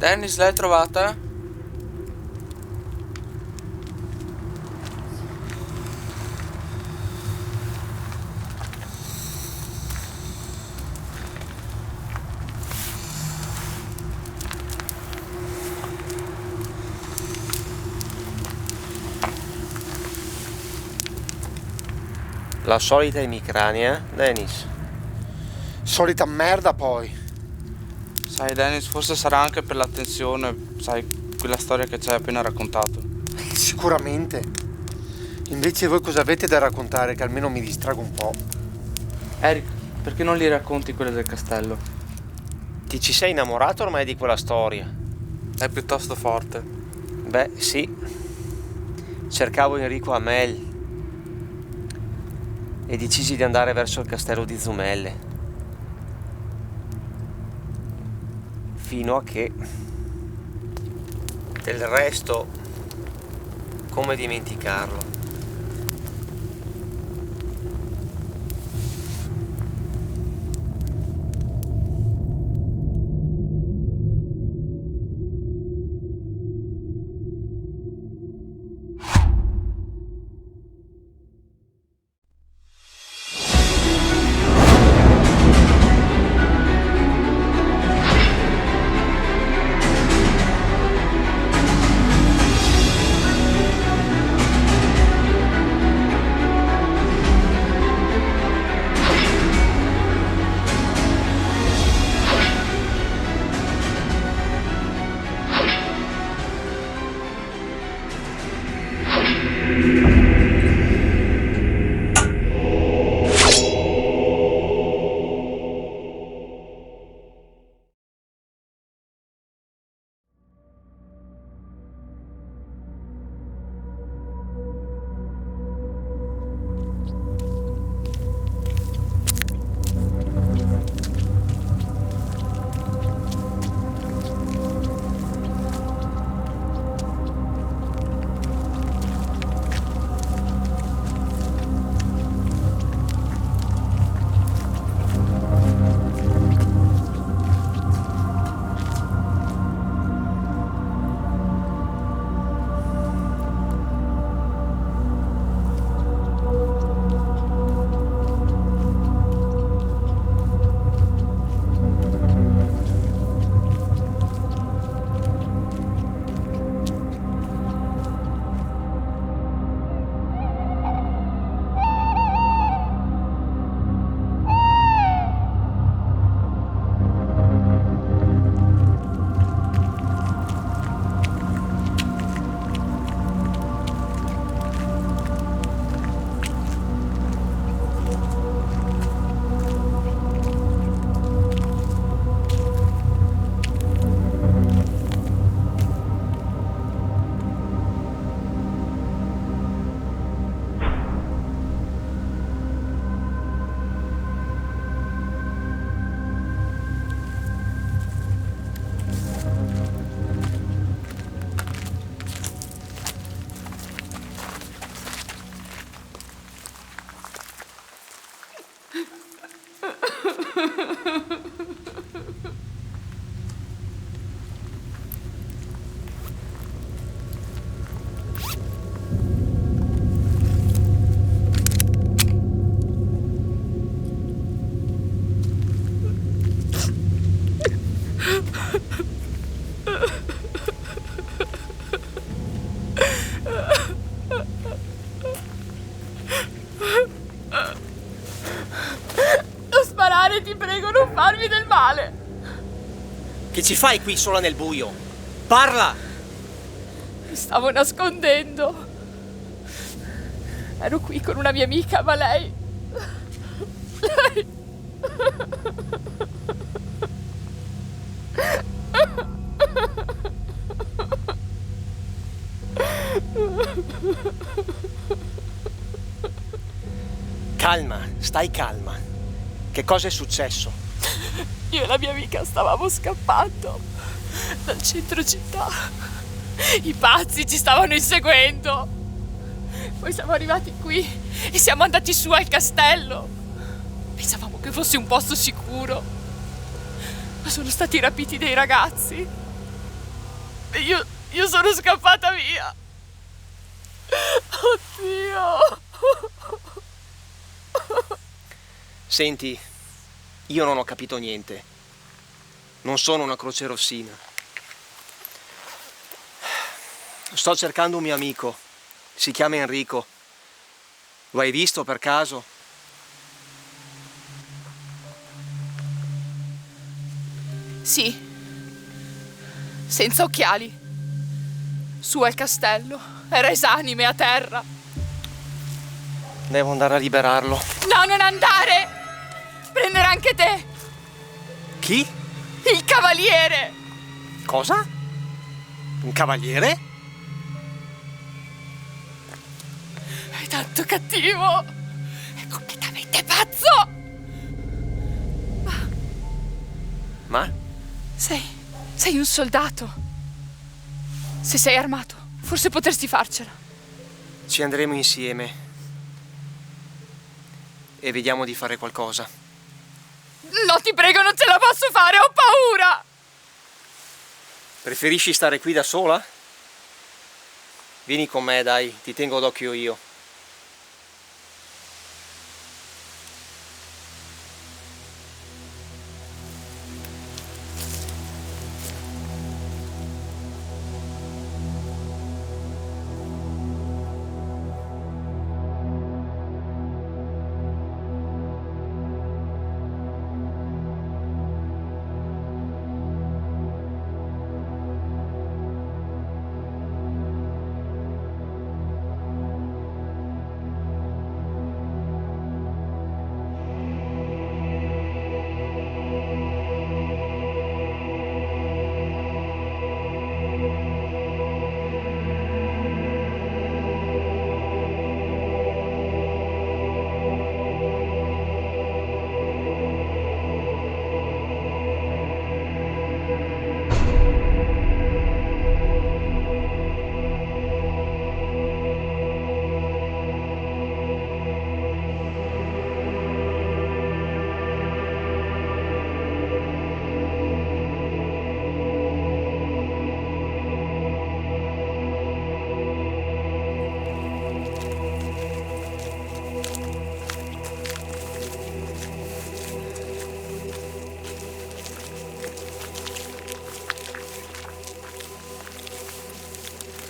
Dennis, l'hai trovata? La solita emicrania, Dennis? Solita merda poi. Sai, Dennis, forse sarà anche per la tensione, sai, quella storia che ci hai appena raccontato. Sicuramente. Invece voi cosa avete da raccontare che almeno mi distrago un po'? Eric, perché non gli racconti quelle del castello? Ti ci sei innamorato ormai di quella storia? È piuttosto forte. Beh, sì. Cercavo Enrico a Mel e decisi di andare verso il castello di Zumelle. Fino a che... Del resto, come dimenticarlo? Ti prego, non farmi del male. Che ci fai qui sola nel buio? Parla! Mi stavo nascondendo. Ero qui con una mia amica, ma lei... Calma, stai calma. Che cosa è successo? Io e la mia amica stavamo scappando dal centro città. I pazzi ci stavano inseguendo. Poi siamo arrivati qui e siamo andati su al castello. Pensavamo che fosse un posto sicuro, ma sono stati rapiti dei ragazzi. Io sono scappata via. Oddio. Senti, io non ho capito niente. Non sono una crocerossina. Sto cercando un mio amico. Si chiama Enrico. Lo hai visto per caso? Sì. Senza occhiali. Su al castello. Era esanime a terra. Devo andare a liberarlo. No, non andare! Prenderà anche te! Chi? Il cavaliere! Cosa? Un cavaliere? È tanto cattivo! È completamente pazzo! Ma? Sei un soldato. Se sei armato, forse potresti farcela. Ci andremo insieme. E vediamo di fare qualcosa. No, ti prego, non ce la posso fare, ho paura! Preferisci stare qui da sola? Vieni con me, dai, ti tengo d'occhio io.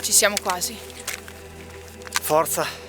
Ci siamo quasi. Forza.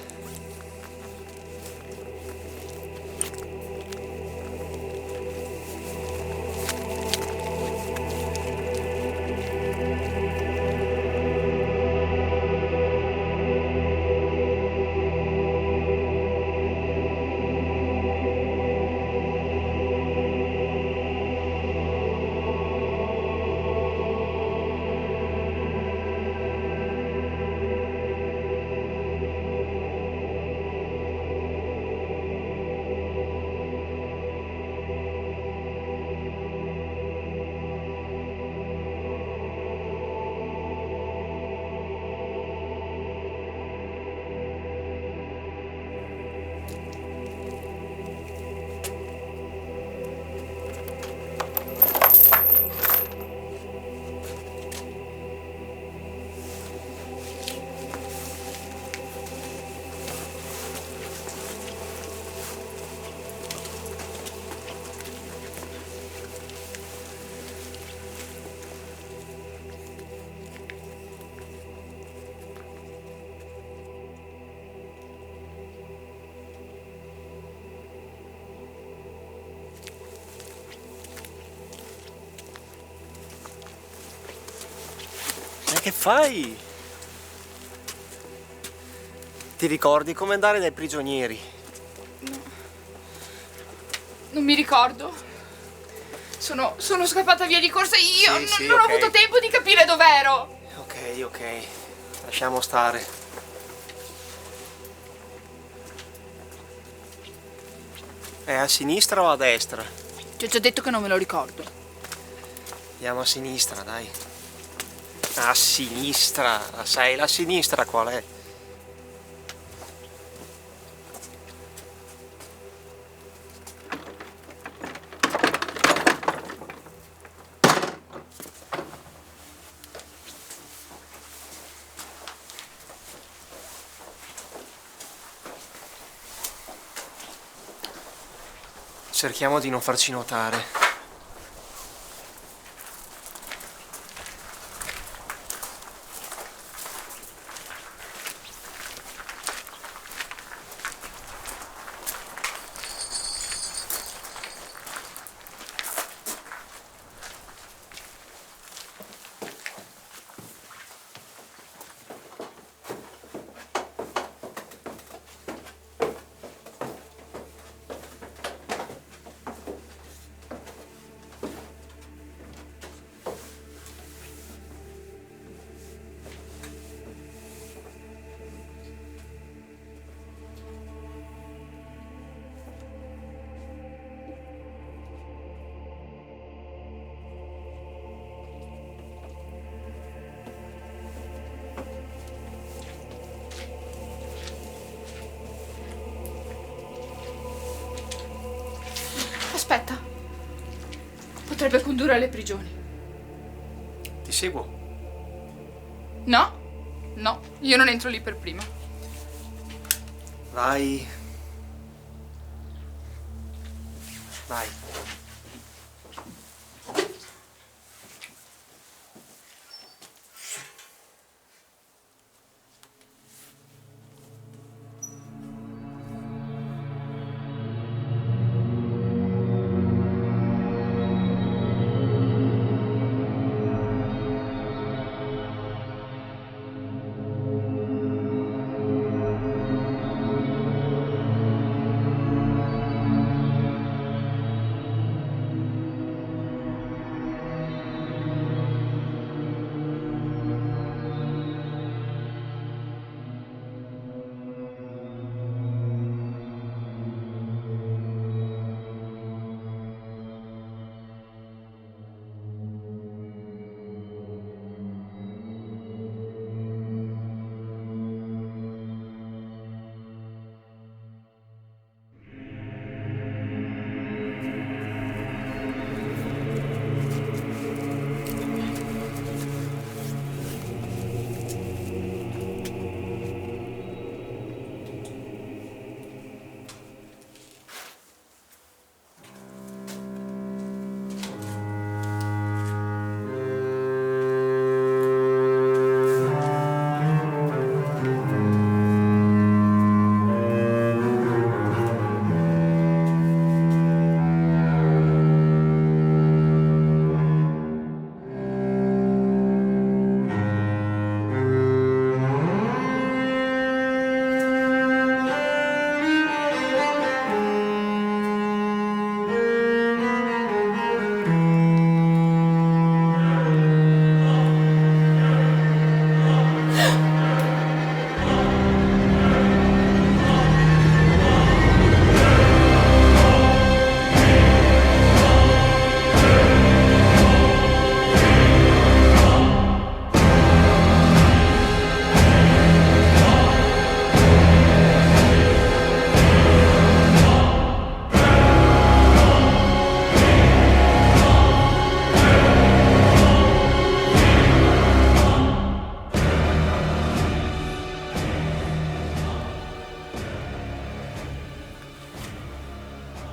Che fai? Ti ricordi come andare dai prigionieri? Non mi ricordo. Sono scappata via di corsa. Io Sì, non ho ok. avuto tempo di capire dov'ero. Ok. Lasciamo stare. È a sinistra o a destra? Ti ho già detto che non me lo ricordo. Andiamo a sinistra, dai. A sinistra. Sai la sinistra qual è? Cerchiamo di non farci notare. Aspetta. Potrebbe condurre alle prigioni. Ti seguo. No? No, io non entro lì per prima. Vai. Vai.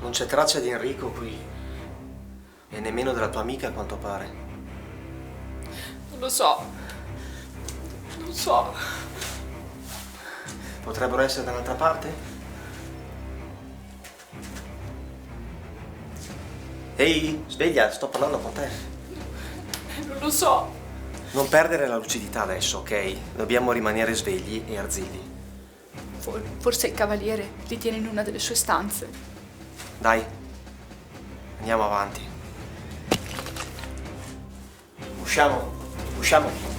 Non c'è traccia di Enrico qui. E nemmeno della tua amica, a quanto pare. Non lo so. Non so. Potrebbero essere dall'altra parte? Ehi, sveglia, sto parlando con te. Non lo so. Non perdere la lucidità adesso, ok? Dobbiamo rimanere svegli e arzilli. Forse il cavaliere li tiene in una delle sue stanze. Dai, andiamo avanti. Usciamo, usciamo.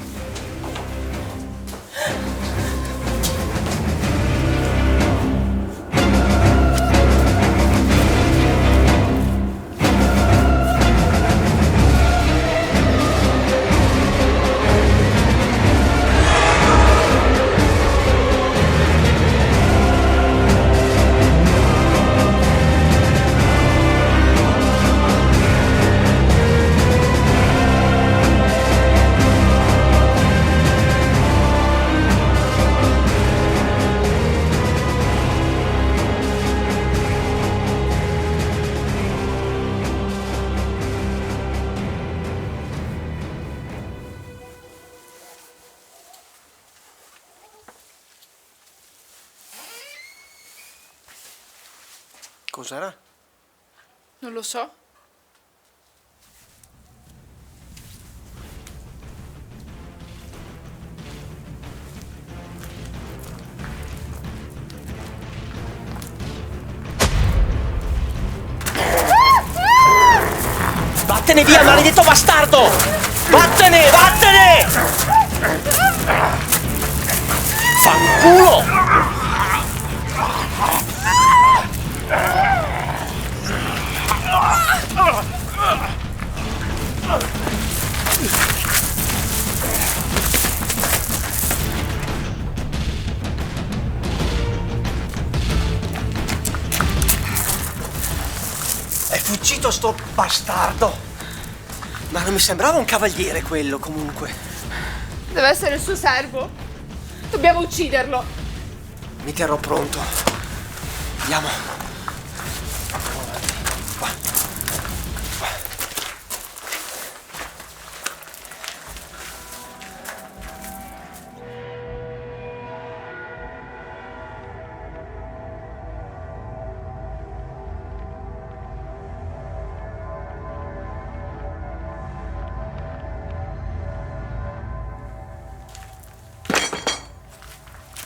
Cos'era? Non lo so. Vattene via, maledetto bastardo! Vattene, vattene! Fanculo! È fuggito sto bastardo! Ma non mi sembrava un cavaliere quello, comunque. Deve essere il suo servo. Dobbiamo ucciderlo. Mi terrò pronto. Andiamo. Qua. Qua.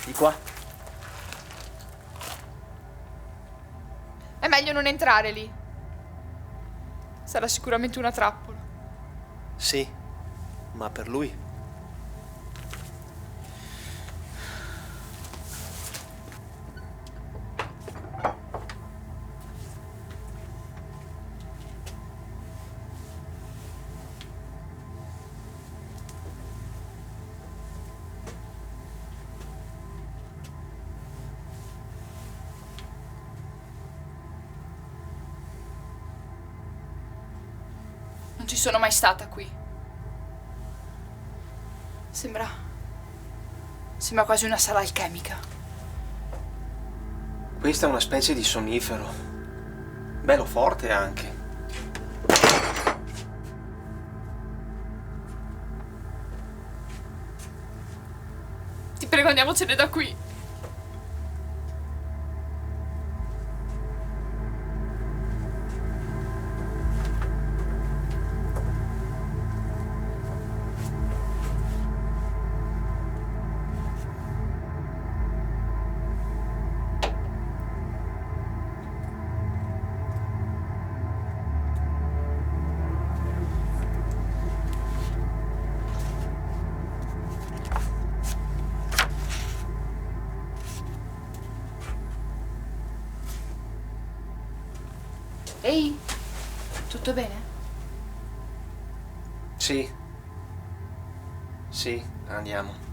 Di qua. È meglio non entrare lì. Sarà sicuramente una trappola. Sì, ma per lui. Non ci sono mai stata qui. Sembra quasi una sala alchemica. Questa è una specie di sonnifero. Bello forte anche. Ti prego, andiamocene da qui. Ehi, tutto bene? Sì. Sì, andiamo.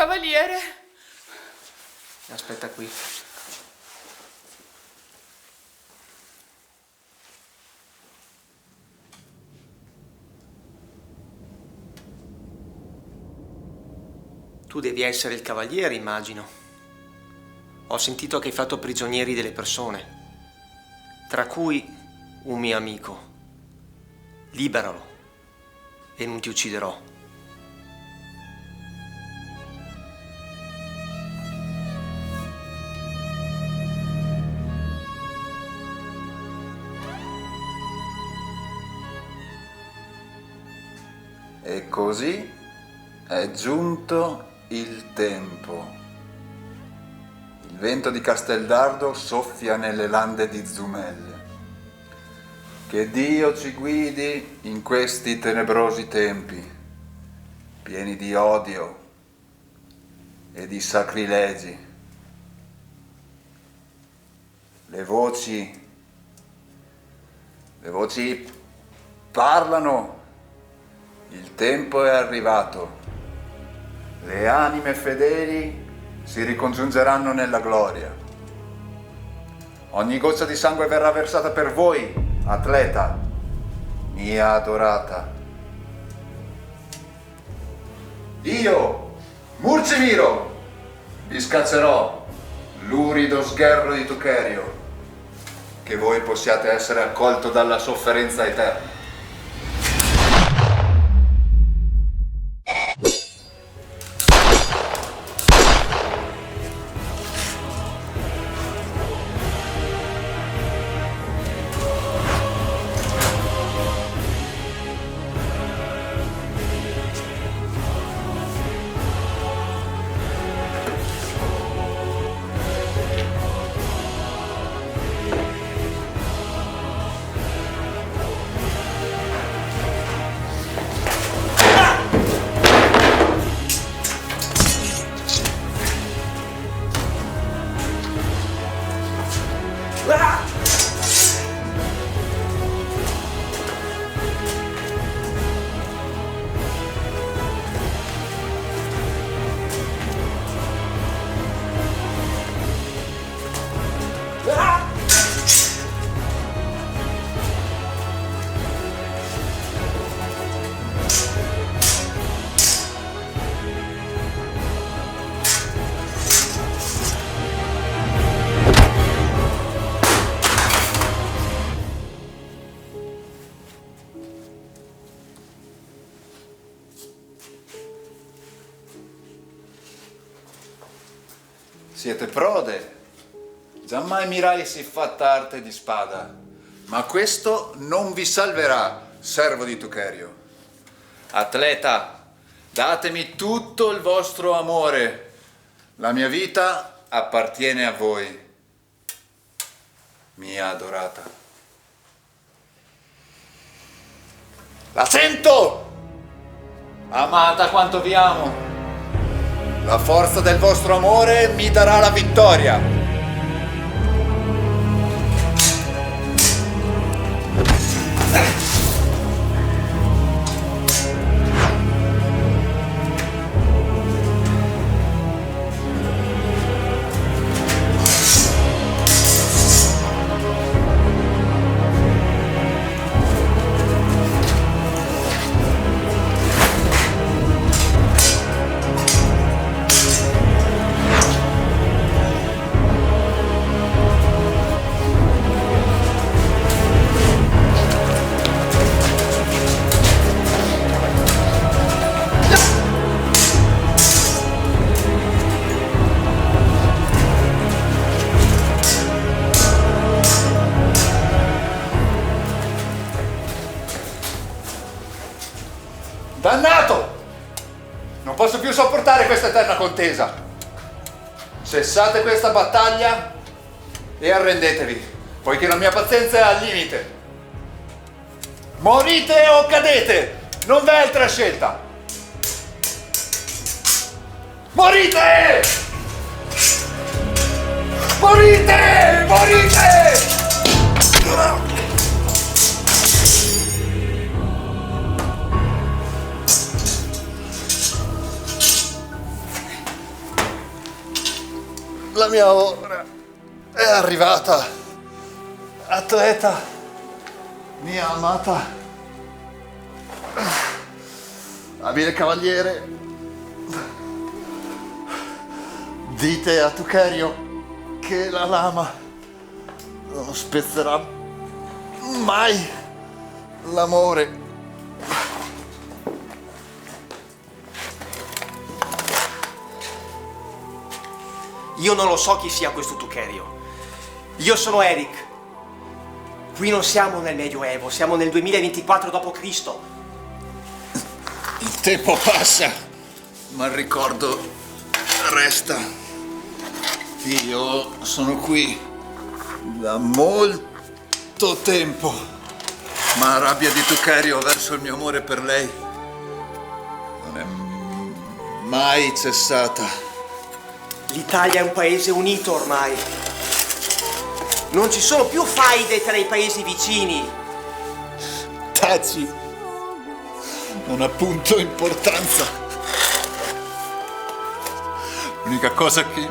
cavaliere. Aspetta qui. Tu devi essere il cavaliere, immagino. Ho sentito che hai fatto prigionieri delle persone, tra cui un mio amico. Liberalo e non ti ucciderò. E così è giunto il tempo. Il vento di Casteldardo soffia nelle lande di Zumeglia. Che Dio ci guidi in questi tenebrosi tempi, pieni di odio e di sacrilegi. Le voci parlano. Il tempo è arrivato. Le anime fedeli si ricongiungeranno nella gloria. Ogni goccia di sangue verrà versata per voi, atleta, mia adorata. Io, Murcimiro, vi scaccerò l'urido sgherro di Tucherio, che voi possiate essere accolto dalla sofferenza eterna. Siete prode, giammai mirai siffatta arte di spada, ma questo non vi salverà, servo di Tucherio. Atleta, datemi tutto il vostro amore, la mia vita appartiene a voi, mia adorata. La sento, amata quanto vi amo. La forza del vostro amore mi darà la vittoria. Dannato! Non posso più sopportare questa eterna contesa. Cessate questa battaglia e arrendetevi, poiché la mia pazienza è al limite. Morite o cadete! Non v'è altra scelta! Morite! Morite! Morite! La mia ora è arrivata. Atleta, mia amata. Abile cavaliere, dite a Tucherio che la lama non spezzerà mai l'amore. Io non lo so chi sia questo Tucherio. Io sono Eric. Qui non siamo nel Medioevo, siamo nel 2024 d.C. Il tempo passa, ma il ricordo resta. Io sono qui da molto tempo, ma la rabbia di Tucherio verso il mio amore per lei non è mai cessata. L'Italia è un paese unito ormai. Non ci sono più faide tra i paesi vicini. Taci non ha punto importanza. L'unica cosa che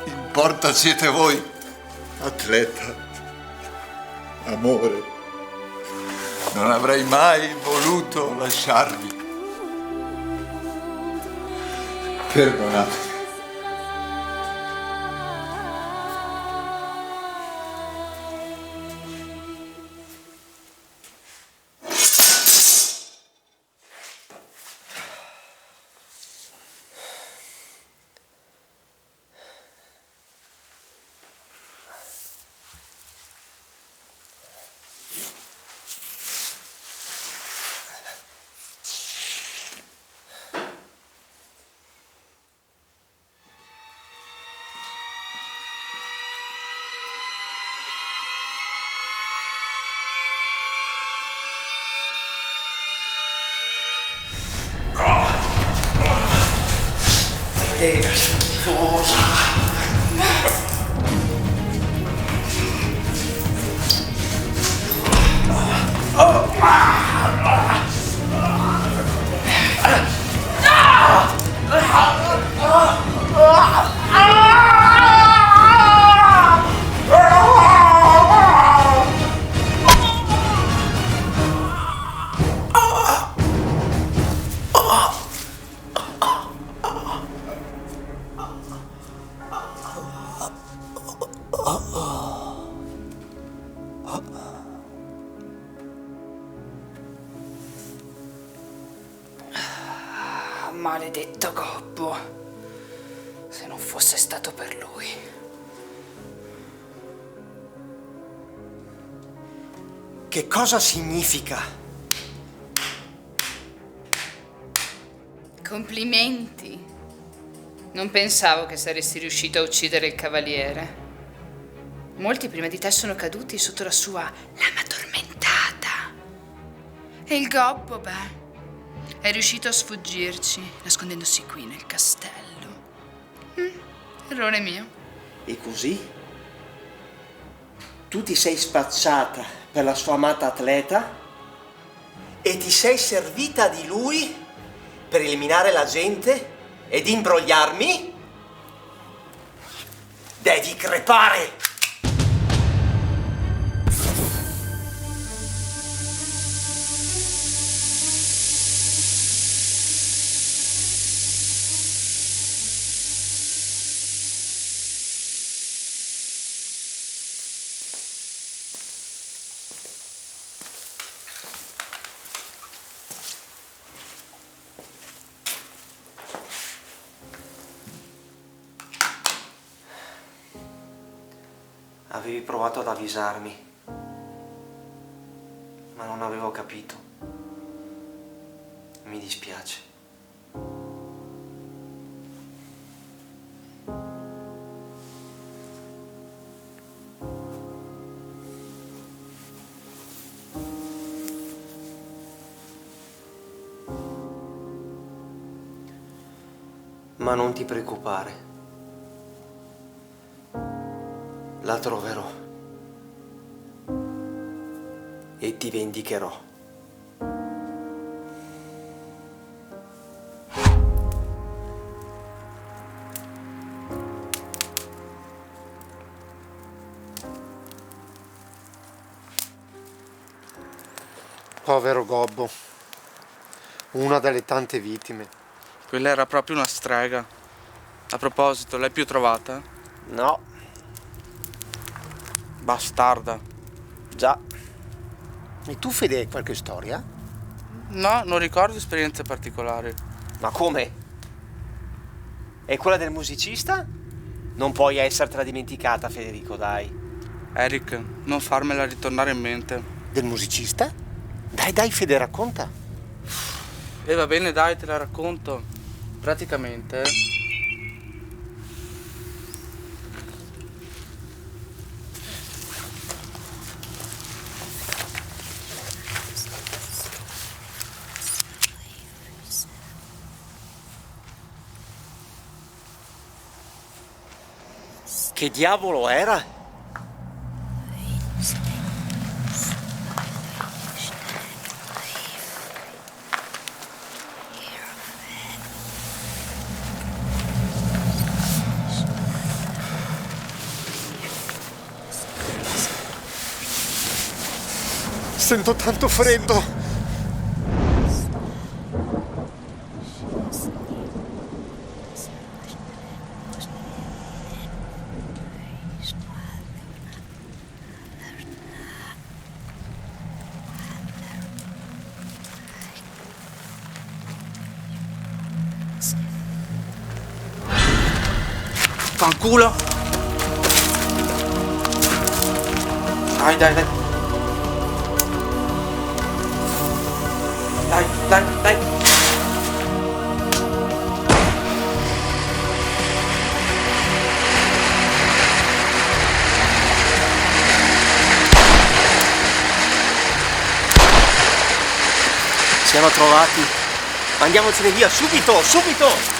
importa siete voi, Atleta, amore. Non avrei mai voluto lasciarvi. Perdonatemi. Maledetto Gobbo, se non fosse stato per lui. Che cosa significa? Complimenti. Non pensavo che saresti riuscito a uccidere il cavaliere. Molti prima di te sono caduti sotto la sua lama tormentata. E il Gobbo, beh, è riuscito a sfuggirci, nascondendosi qui nel castello. Errore mio. E così? Tu ti sei spacciata per la sua amata Atleta e ti sei servita di lui per eliminare la gente ed imbrogliarmi? Devi crepare! Avevi provato ad avvisarmi, ma non avevo capito. Mi dispiace. Ma non ti preoccupare. La troverò e ti vendicherò. Povero Gobbo. Una delle tante vittime. Quella era proprio una strega. A proposito, l'hai più trovata? No, Bastarda. già. E tu, Fede, hai qualche storia? No, non ricordo esperienze particolari. Ma come? E quella del musicista? Non puoi essertela dimenticata, Federico, dai. Eric, non farmela ritornare in mente. Del musicista? Dai, Fede, racconta. E va bene, dai, te la racconto. Praticamente... Che diavolo era? Sento tanto freddo. Fanculo! Dai. Dai. Siamo trovati. Andiamocene via, subito, subito!